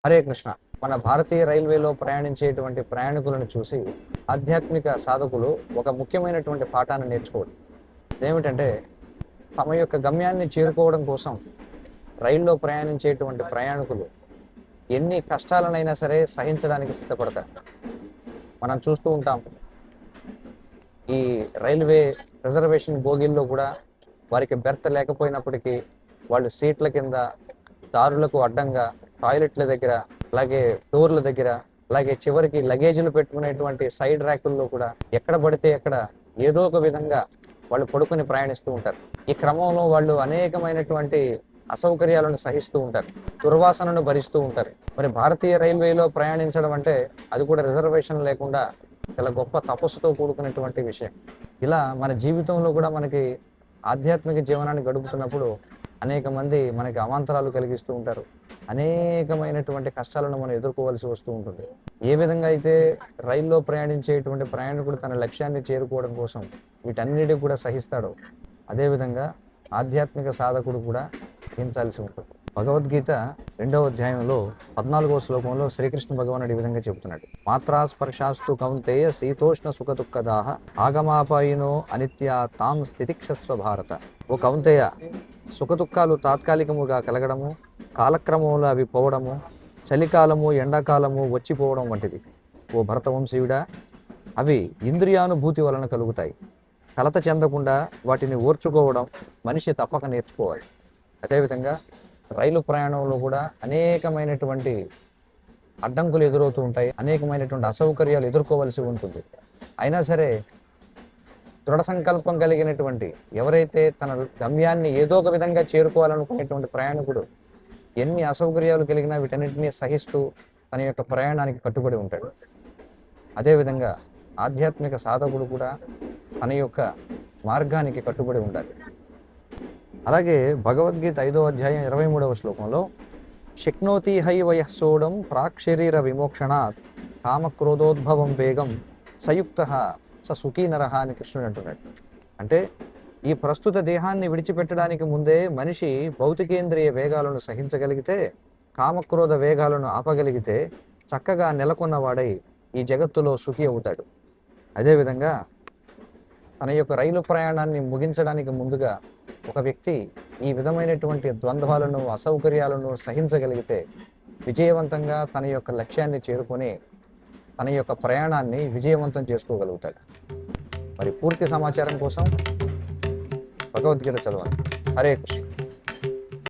హరే కృష్ణ. మన భారతీయ రైల్వేలో ప్రయాణించేటువంటి ప్రయాణికులను చూసి ఆధ్యాత్మిక సాధకులు ఒక ముఖ్యమైనటువంటి పాఠాన్ని నేర్చుకోవాలి. అదేమిటంటే తమ యొక్క గమ్యాన్ని చేరుకోవడం కోసం రైల్లో ప్రయాణించేటువంటి ప్రయాణికులు ఎన్ని కష్టాలనైనా సరే సహించడానికి సిద్ధపడతారు. మనం చూస్తూ ఉంటాం. ఈ రైల్వే రిజర్వేషన్ బోగీల్లో కూడా వారికి బెర్త్ లేకపోయినప్పటికీ వాళ్ళు సీట్ల కింద, దారులకు అడ్డంగా, టాయిలెట్ల దగ్గర, అలాగే డోర్ల దగ్గర, అలాగే చివరికి లగేజీలు పెట్టుకునేటువంటి సైడ్ ర్యాకుల్లో కూడా ఎక్కడ పడితే ఎక్కడ ఏదో ఒక విధంగా వాళ్ళు పడుకొని ప్రయాణిస్తూ ఉంటారు. ఈ క్రమంలో వాళ్ళు అనేకమైనటువంటి అసౌకర్యాలను సహిస్తూ ఉంటారు, దుర్వాసనను భరిస్తూ ఉంటారు. మరి భారతీయ రైల్వేలో ప్రయాణించడం అంటే అది కూడా రిజర్వేషన్ లేకుండా చాలా గొప్ప తపస్సుతో కూడుకున్నటువంటి విషయం. ఇలా మన జీవితంలో కూడా మనకి ఆధ్యాత్మిక జీవనాన్ని గడుపుతున్నప్పుడు అనేక మంది మనకి అవాంతరాలు కలిగిస్తూ ఉంటారు. అనేకమైనటువంటి కష్టాలను మనం ఎదుర్కోవాల్సి వస్తూ ఉంటుంది. ఏ విధంగా అయితే రైల్లో ప్రయాణించేటువంటి ప్రయాణికుడు తన లక్ష్యాన్ని చేరుకోవడం కోసం వీటన్నిటికి కూడా సహిస్తాడో, అదేవిధంగా ఆధ్యాత్మిక సాధకుడు కూడా సహించాల్సి ఉంటుంది. భగవద్గీత 2వ అధ్యాయంలో 14వ శ్లోకంలో శ్రీకృష్ణ భగవానుడు ఈ విధంగా చెబుతున్నాడు. మాత్రా స్పర్శాస్తు కౌంతేయ శీతోష్ణ సుఖ దుఃఖదాహ ఆగమాపాయినో అనిత్య తాం స్థితిక్షస్వ భారత. ఓ కౌంతేయ, సుఖదుఖాలు తాత్కాలికముగా కలగడము, కాలక్రమంలో అవి పోవడము, చలికాలము ఎండాకాలము వచ్చిపోవడం వంటిది. ఓ భరతవంశీయుడా, అవి ఇంద్రియానుభూతి వలన కలుగుతాయి. కలత చెందకుండా వాటిని ఓర్చుకోవడం మనిషి తప్పక నేర్చుకోవాలి. అదేవిధంగా రైలు ప్రయాణంలో కూడా అనేకమైనటువంటి అడ్డంకులు ఎదురవుతూ ఉంటాయి, అనేకమైనటువంటి అసౌకర్యాలు ఎదుర్కోవలసి ఉంటుంది. అయినా సరే దృఢ సంకల్పం కలిగినటువంటి ఎవరైతే తన గమ్యాన్ని ఏదో ఒక విధంగా చేరుకోవాలనుకునేటువంటి ప్రయాణికుడు ఎన్ని అసౌకర్యాలు కలిగినా వీటన్నిటినీ సహిస్తూ తన యొక్క ప్రయాణానికి కట్టుబడి ఉంటాడు. అదేవిధంగా ఆధ్యాత్మిక సాధకుడు కూడా తన యొక్క మార్గానికి కట్టుబడి ఉండాలి. అలాగే భగవద్గీత 5వ అధ్యాయం 23వ శ్లోకంలో శక్నోతి హై వయస్సోడం ప్రాక్ శరీర విమోక్షణాత్ కామక్రోధోద్భవం వేగం సయుక్త స సుఖీ నరహ అని కృష్ణుడు అంటున్నాడు. అంటే ఈ ప్రస్తుత దేహాన్ని విడిచిపెట్టడానికి ముందే మనిషి భౌతికేంద్రియ వేగాలను సహించగలిగితే, కామక్రోధ వేగాలను ఆపగలిగితే చక్కగా నెలకొన్నవాడై ఈ జగత్తులో సుఖి అవుతాడు. అదేవిధంగా తన యొక్క రైలు ప్రయాణాన్ని ముగించడానికి ముందుగా ఒక వ్యక్తి ఈ విధమైనటువంటి ద్వంద్వాలను, అసౌకర్యాలను సహించగలిగితే విజయవంతంగా తన యొక్క లక్ష్యాన్ని చేరుకొని తన యొక్క ప్రయాణాన్ని విజయవంతం చేసుకోగలుగుతాడు. మరి పూర్తి సమాచారం కోసం భగవద్గీత చదవండి. హరే కృష్ణ.